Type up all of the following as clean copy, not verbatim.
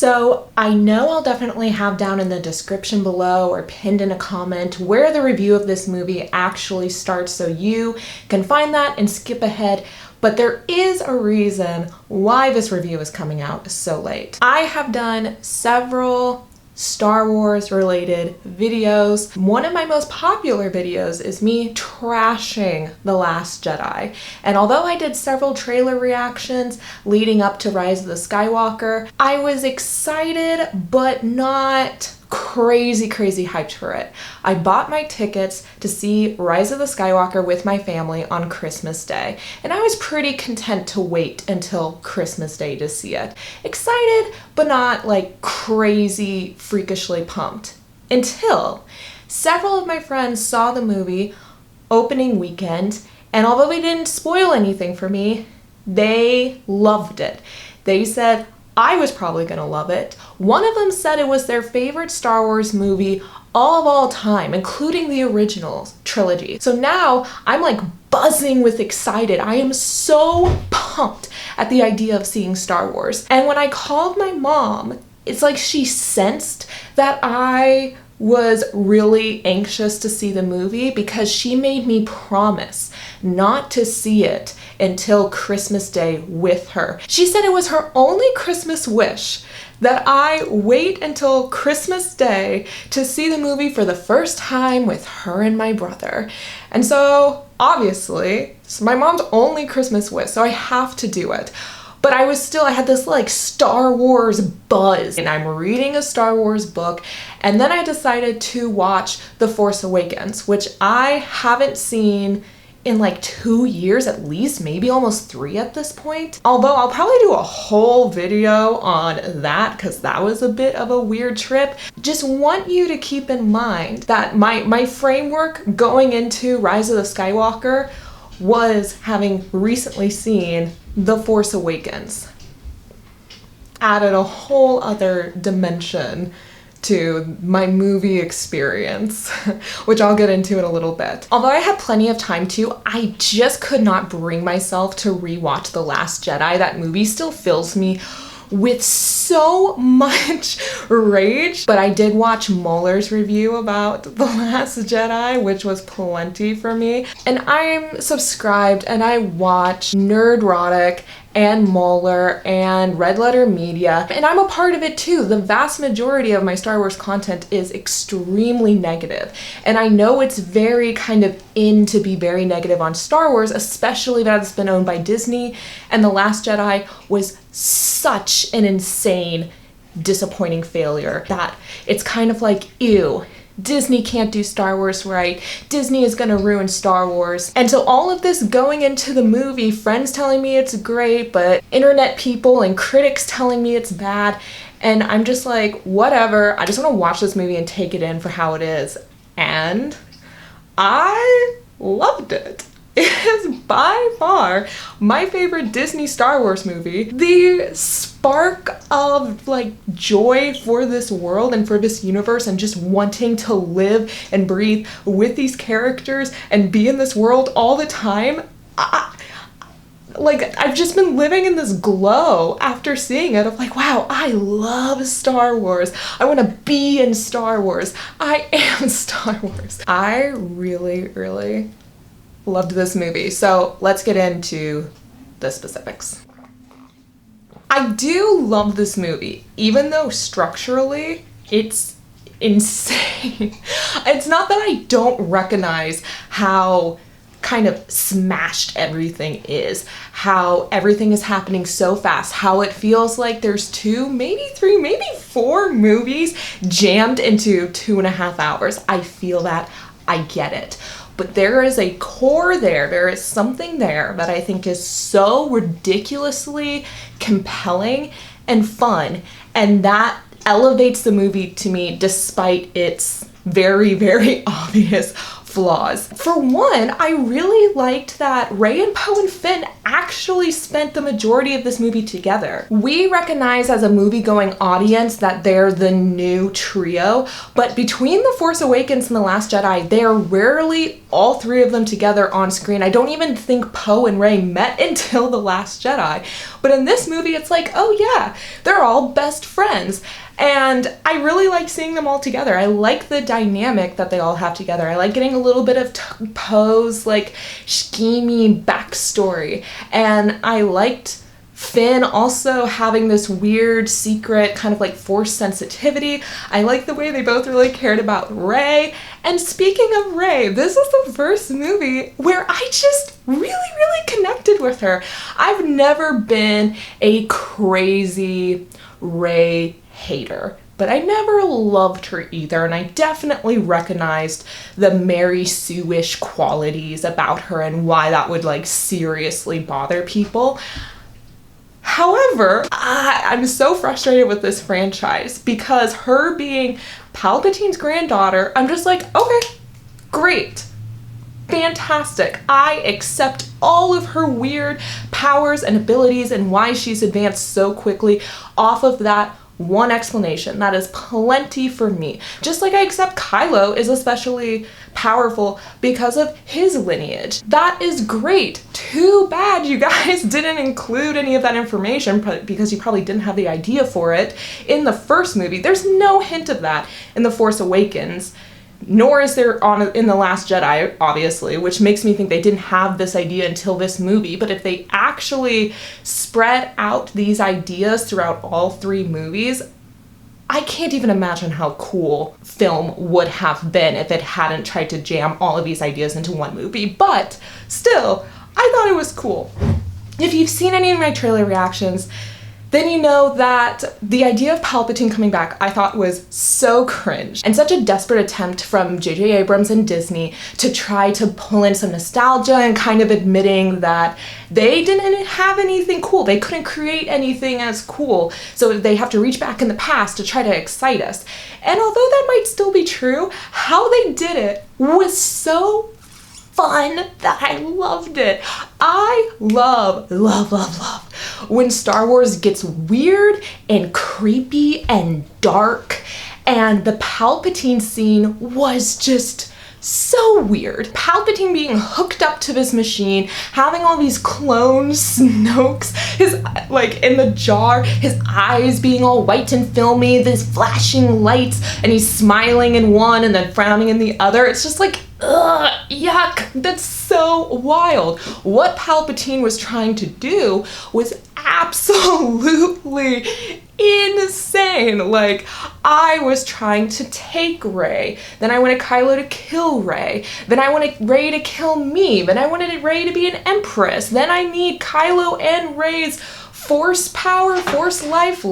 So I know I'll definitely have down in the description below or pinned in a comment where the review of this movie actually starts so you can find that and skip ahead. But there is a reason why this review is coming out so late. I have done several Star Wars related videos. One of my most popular videos is me trashing The Last Jedi. And although I did several trailer reactions leading up to Rise of the Skywalker, I was excited but not crazy hyped for it. I bought my tickets to see Rise of the Skywalker with my family on Christmas Day, and I was pretty content to wait until Christmas Day to see it. Excited, but not like crazy freakishly pumped. Until several of my friends saw the movie opening weekend, and although they didn't spoil anything for me, they loved it. They said I was probably gonna love it. One of them said it was their favorite Star Wars movie of all time, including the original trilogy. So now I'm like buzzing with excited. I am so pumped at the idea of seeing Star Wars. And when I called my mom, it's like she sensed that I was really anxious to see the movie because she made me promise not to see it until Christmas Day with her. She said it was her only Christmas wish that I wait until Christmas Day to see the movie for the first time with her and my brother. And so obviously, it's my mom's only Christmas wish, so I have to do it. But I had this like Star Wars buzz, and I'm reading a Star Wars book, and then I decided to watch The Force Awakens, which I haven't seen in like 2 years at least, maybe almost 3 at this point. Although I'll probably do a whole video on that because that was a bit of a weird trip. Just want you to keep in mind that my framework going into Rise of the Skywalker was having recently seen The Force Awakens. Added a whole other dimension to my movie experience, which I'll get into in a little bit. Although I had plenty of time to, I just could not bring myself to rewatch The Last Jedi. That movie still fills me with so much rage. But I did watch Muller's review about The Last Jedi, which was plenty for me. And I'm subscribed and I watch Nerdrotic and Muller and Red Letter Media, and I'm a part of it too. The vast majority of my Star Wars content is extremely negative, and I know it's very kind of in to be very negative on Star Wars, especially that it's been owned by Disney, and The Last Jedi was such an insane, disappointing failure that it's kind of like, ew, Disney can't do Star Wars right. Disney is gonna ruin Star Wars. And so all of this going into the movie, friends telling me it's great, but internet people and critics telling me it's bad. And I'm just like, whatever. I just wanna watch this movie and take it in for how it is. And I loved it. It is by far my favorite Disney Star Wars movie. The spark of like joy for this world and for this universe and just wanting to live and breathe with these characters and be in this world all the time. I've just been living in this glow after seeing it of like, wow, I love Star Wars. I want to be in Star Wars. I am Star Wars. I really loved this movie. So let's get into the specifics. I do love this movie, even though structurally it's insane. It's not that I don't recognize how kind of smashed everything is, how everything is happening so fast, how it feels like there's 2, maybe 3, maybe 4 movies jammed into 2.5 hours. I feel that. I get it. But there is a core there is something there that I think is so ridiculously compelling and fun, and that elevates the movie to me despite its very obvious flaws. For one, I really liked that Rey and Poe and Finn actually actually spent the majority of this movie together. We recognize as a movie-going audience that they're the new trio, but between The Force Awakens and The Last Jedi, they are rarely all three of them together on screen. I don't even think Poe and Rey met until The Last Jedi. But in this movie, it's like, oh yeah, they're all best friends. And I really like seeing them all together. I like the dynamic that they all have together. I like getting a little bit of Poe's like schemy backstory. And I liked Finn also having this weird secret kind of like Force sensitivity. I like the way they both really cared about Rey. And speaking of Rey, this is the first movie where I just really connected with her. I've never been a crazy Rey hater, but I never loved her either, and I definitely recognized the Mary Sue-ish qualities about her and why that would like seriously bother people. However, I'm so frustrated with this franchise because her being Palpatine's granddaughter, I'm just like, okay, great, fantastic. I accept all of her weird powers and abilities and why she's advanced so quickly off of that one explanation. That is plenty for me. Just like I accept Kylo is especially powerful because of his lineage. That is great. Too bad you guys didn't include any of that information because you probably didn't have the idea for it in the first movie. There's no hint of that in The Force Awakens. Nor is there in The Last Jedi, obviously, which makes me think they didn't have this idea until this movie. But if they actually spread out these ideas throughout all three movies, I can't even imagine how cool film would have been if it hadn't tried to jam all of these ideas into one movie. But still, I thought it was cool. If you've seen any of my trailer reactions, then you know that the idea of Palpatine coming back I thought was so cringe and such a desperate attempt from J.J. Abrams and Disney to try to pull in some nostalgia and kind of admitting that they didn't have anything cool. They couldn't create anything as cool, so they have to reach back in the past to try to excite us. And although that might still be true, how they did it was so fun that I loved it. I love when Star Wars gets weird and creepy and dark, and the Palpatine scene was just so weird. Palpatine being hooked up to this machine, having all these clone Snokes, his like in the jar, his eyes being all white and filmy, this flashing lights, and he's smiling in one and then frowning in the other. It's just like, ugh, yuck, that's so wild. What Palpatine was trying to do was absolutely insane. Like, I was trying to take Rey, then I wanted Kylo to kill Rey, then I wanted Rey to kill me, then I wanted Rey to be an empress, then I need Kylo and Rey's Force power, Force life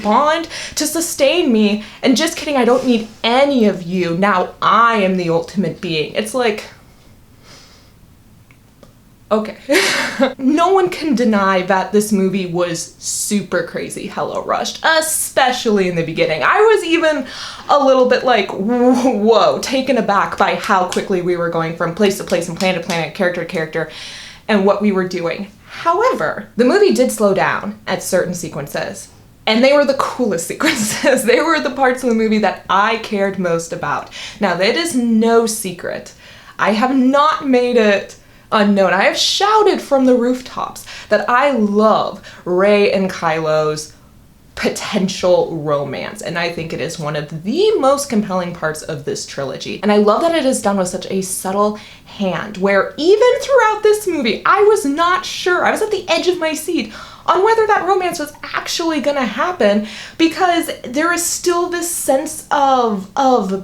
bond to sustain me. And just kidding, I don't need any of you. Now I am the ultimate being. It's like, okay. No one can deny that this movie was super crazy hello rushed, especially in the beginning. I was even a little bit like, whoa, taken aback by how quickly we were going from place to place and planet to planet, character to character, and what we were doing. However, the movie did slow down at certain sequences, and they were the coolest sequences. They were the parts of the movie that I cared most about. Now, that is no secret. I have not made it unknown. I have shouted from the rooftops that I love Rey and Kylo's potential romance, and I think it is one of the most compelling parts of this trilogy. And I love that it is done with such a subtle hand, where even throughout this movie, I was not sure, I was at the edge of my seat on whether that romance was actually gonna happen, because there is still this sense of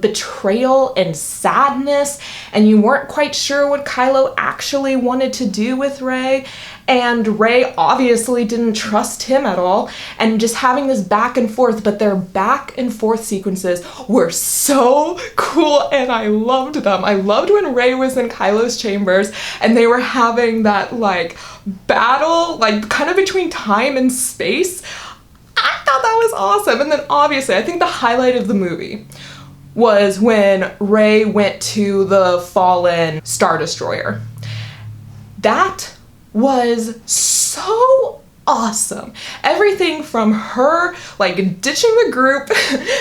betrayal and sadness, and you weren't quite sure what Kylo actually wanted to do with Rey, and Rey obviously didn't trust him at all, and just having this back and forth, but their back and forth sequences were so cool, and I loved them. I loved when Rey was in Kylo's chambers, and they were having that, like, battle, like, kind of between time and space. I thought that was awesome. And then obviously, I think the highlight of the movie was when Rey went to the fallen Star Destroyer. That was so awesome. Everything from her like ditching the group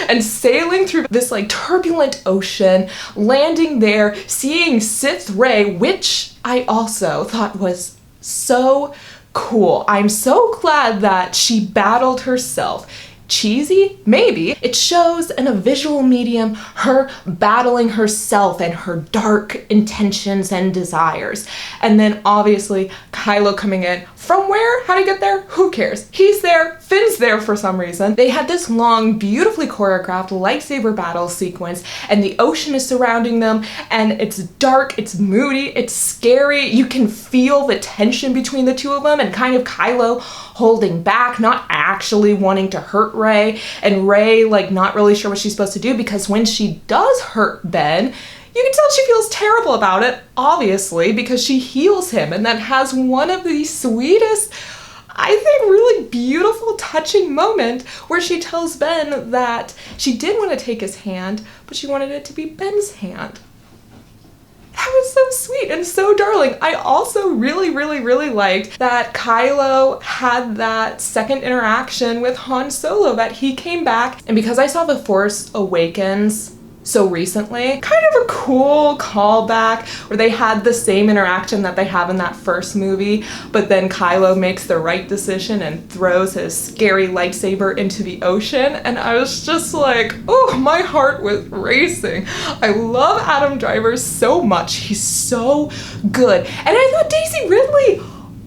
and sailing through this like turbulent ocean, landing there, seeing Sith Rey, which I also thought was so cool. I'm so glad that she battled herself. Cheesy? Maybe. It shows in a visual medium her battling herself and her dark intentions and desires. And then obviously Kylo coming in. From where? How'd he get there? Who cares? He's there. Finn's there for some reason. They had this long, beautifully choreographed lightsaber battle sequence, and the ocean is surrounding them, and it's dark, it's moody, it's scary. You can feel the tension between the two of them, and kind of Kylo holding back, not actually wanting to hurt Rey, and Rey like not really sure what she's supposed to do, because when she does hurt Ben, you can tell she feels terrible about it, obviously, because she heals him and then has one of the sweetest, I think really beautiful, touching moment where she tells Ben that she did want to take his hand, but she wanted it to be Ben's hand. That was so sweet and so darling. I also really liked that Kylo had that second interaction with Han Solo, that he came back, and because I saw The Force Awakens so recently, kind of a cool callback where they had the same interaction that they have in that first movie, but then Kylo makes the right decision and throws his scary lightsaber into the ocean, and I was just like, oh, my heart was racing. I love Adam Driver so much. He's so good. And I thought Daisy Ridley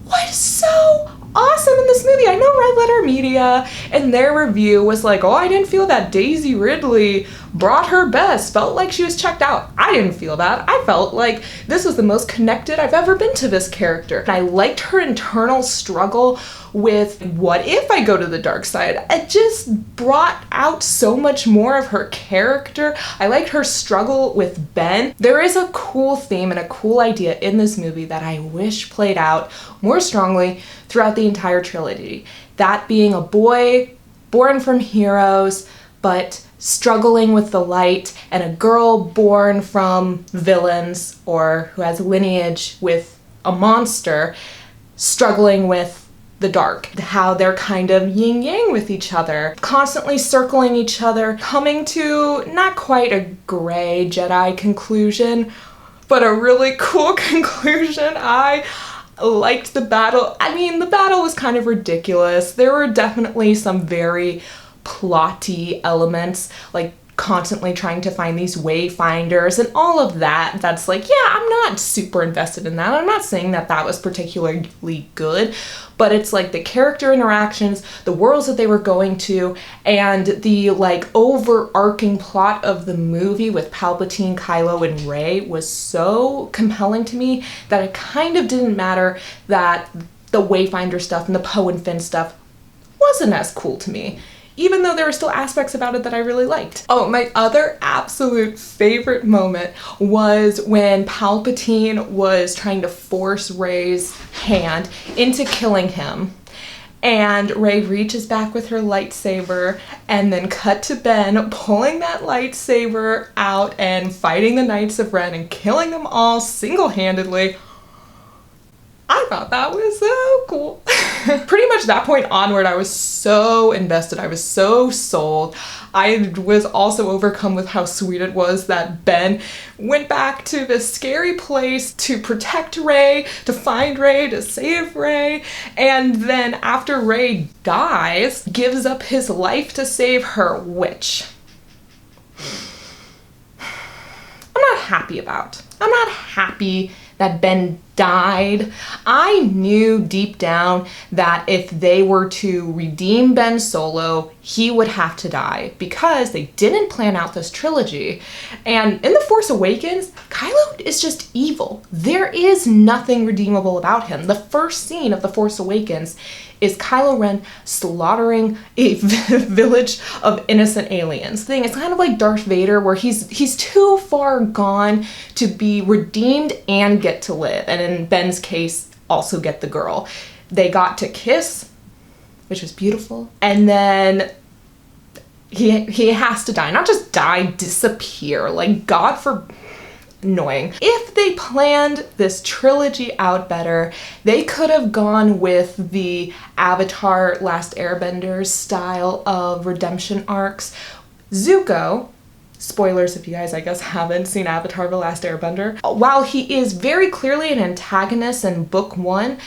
was so awesome in this movie. I know Red Letter Media in their review was like, oh, I didn't feel that Daisy Ridley brought her best, felt like she was checked out. I didn't feel that. I felt like this was the most connected I've ever been to this character. And I liked her internal struggle with, what if I go to the dark side? It just brought out so much more of her character. I liked her struggle with Ben. There is a cool theme and a cool idea in this movie that I wish played out more strongly throughout the entire trilogy. That being a boy born from heroes, but struggling with the light, and a girl born from villains or who has lineage with a monster, struggling with the dark. How they're kind of yin-yang with each other, constantly circling each other, coming to not quite a gray Jedi conclusion, but a really cool conclusion. I liked the battle. I mean, the battle was kind of ridiculous. There were definitely some very plotty elements, like constantly trying to find these wayfinders and all of that. That's like, yeah, I'm not super invested in that. I'm not saying that that was particularly good, but it's like the character interactions, the worlds that they were going to, and the like overarching plot of the movie with Palpatine, Kylo, and Rey was so compelling to me that it kind of didn't matter that the wayfinder stuff and the Poe and Finn stuff wasn't as cool to me, even though there were still aspects about it that I really liked. Oh, my other absolute favorite moment was when Palpatine was trying to force Rey's hand into killing him. And Rey reaches back with her lightsaber, and then cut to Ben pulling that lightsaber out and fighting the Knights of Ren and killing them all single-handedly. I thought that was so cool. Pretty much that point onward, I was so invested. I was so sold. I was also overcome with how sweet it was that Ben went back to this scary place to protect Rey, to find Rey, to save Rey, and then after Rey dies, gives up his life to save her, which I'm not happy about. I'm not happy that Ben died. I knew deep down that if they were to redeem Ben Solo, he would have to die, because they didn't plan out this trilogy. And in The Force Awakens, Kylo is just evil. There is nothing redeemable about him. The first scene of The Force Awakens is Kylo Ren slaughtering a village of innocent aliens. It's kind of like Darth Vader, where he's too far gone to be redeemed and get to live. And in Ben's case, also get the girl. They got to kiss, which was beautiful. And then he has to die. Not just die, disappear. Like, God forbid. annoying. If they planned this trilogy out better, they could have gone with the Avatar Last Airbender style of redemption arcs. Zuko, spoilers if you guys, I guess, haven't seen Avatar The Last Airbender, while he is very clearly an antagonist in book 1,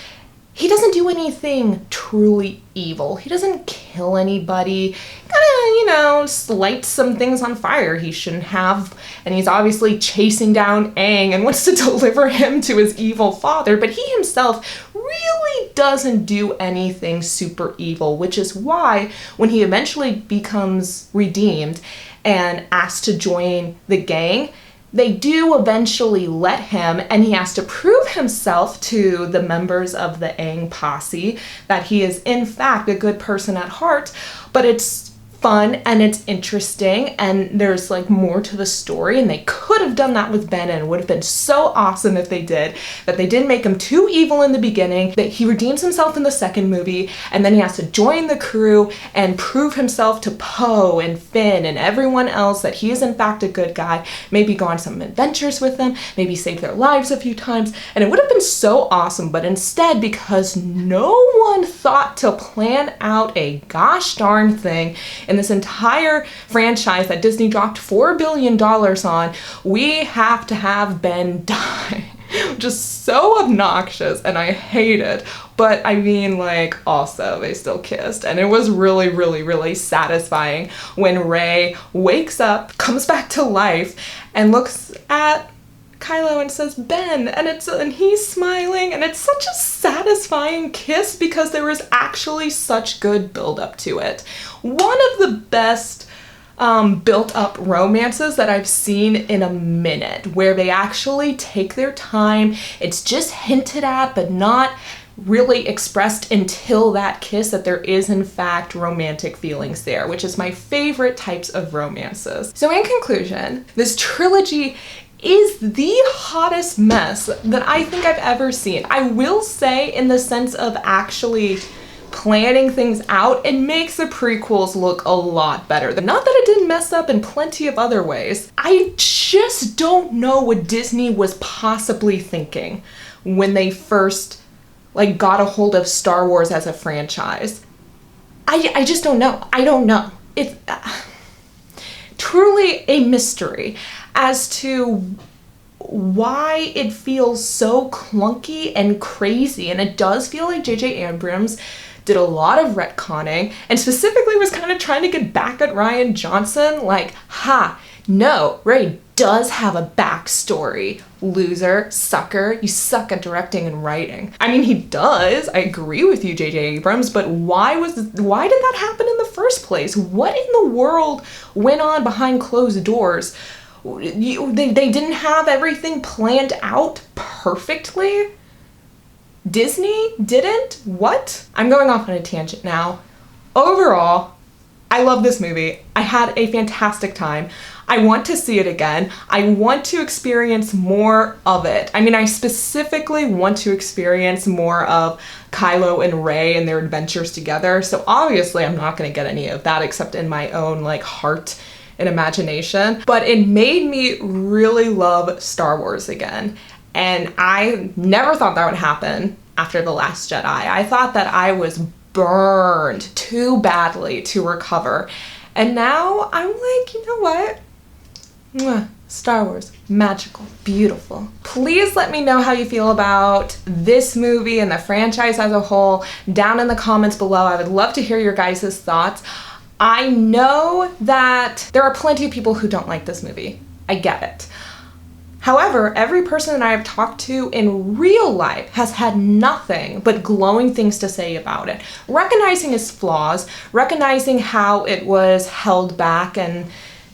he doesn't do anything truly evil. He doesn't kill anybody. Kinda, lights some things on fire he shouldn't have. And he's obviously chasing down Aang and wants to deliver him to his evil father. But he himself really doesn't do anything super evil, which is why when he eventually becomes redeemed and asked to join the gang, they do eventually let him, and he has to prove himself to the members of the Aang posse that he is in fact a good person at heart, but it's fun and it's interesting and there's like more to the story, and they could have done that with Ben and it would have been so awesome if they did, but they didn't make him too evil in the beginning, that he redeems himself in the second movie and then he has to join the crew and prove himself to Poe and Finn and everyone else that he is in fact a good guy, maybe go on some adventures with them, maybe save their lives a few times, and it would have been so awesome. But instead, because no one thought to plan out a gosh darn thing in this entire franchise that Disney dropped $4 billion on, we have to have Ben die. Just so obnoxious, and I hate it. But I mean, like, also they still kissed, and it was really, really, really satisfying when Rey wakes up, comes back to life, and looks at Kylo and says Ben, and he's smiling, and it's such a satisfying kiss because there was actually such good build up to it. One of the best built up romances that I've seen in a minute, where they actually take their time. It's just hinted at but not really expressed until that kiss that there is in fact romantic feelings there, which is my favorite types of romances. So in conclusion, this trilogy is the hottest mess that I think I've ever seen. I will say, in the sense of actually planning things out, it makes the prequels look a lot better. Not that it didn't mess up in plenty of other ways. I just don't know what Disney was possibly thinking when they first got a hold of Star Wars as a franchise. I just don't know. I don't know. It's truly a mystery as to why it feels so clunky and crazy. And it does feel like J.J. Abrams did a lot of retconning and specifically was kind of trying to get back at Rian Johnson. Like, no, Rey does have a backstory. Loser, sucker, you suck at directing and writing. I mean, he does. I agree with you, J.J. Abrams, but why did that happen in the first place? What in the world went on behind closed doors? They didn't have everything planned out perfectly? Disney didn't? What? I'm going off on a tangent now. Overall, I love this movie. I had a fantastic time. I want to see it again. I want to experience more of it. I mean, I specifically want to experience more of Kylo and Rey and their adventures together. So obviously I'm not going to get any of that except in my own heart and imagination. But it made me really love Star Wars again. And I never thought that would happen after The Last Jedi. I thought that I was burned too badly to recover. And now I'm like, you know what? Mwah. Star Wars, magical, beautiful. Please let me know how you feel about this movie and the franchise as a whole down in the comments below. I would love to hear your guys' thoughts. I know that there are plenty of people who don't like this movie. I get it. However, every person that I have talked to in real life has had nothing but glowing things to say about it. Recognizing its flaws, recognizing how it was held back and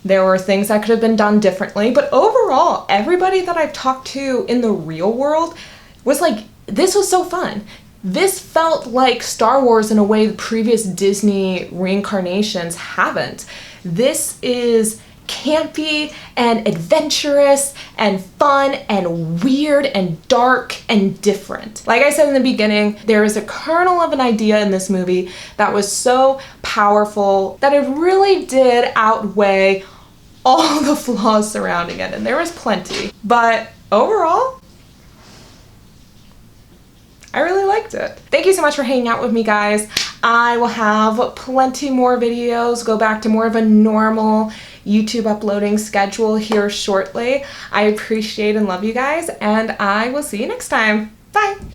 there were things that could have been done differently. But overall, everybody that I've talked to in the real world was like, this was so fun. This felt like Star Wars in a way the previous Disney reincarnations haven't. This is campy and adventurous and fun and weird and dark and different. Like I said in the beginning, there is a kernel of an idea in this movie that was so powerful that it really did outweigh all the flaws surrounding it, and there was plenty. But overall, I really liked it. Thank you so much for hanging out with me, guys. I will have plenty more videos, go back to more of a normal YouTube uploading schedule here shortly. I appreciate and love you guys, and I will see you next time. Bye.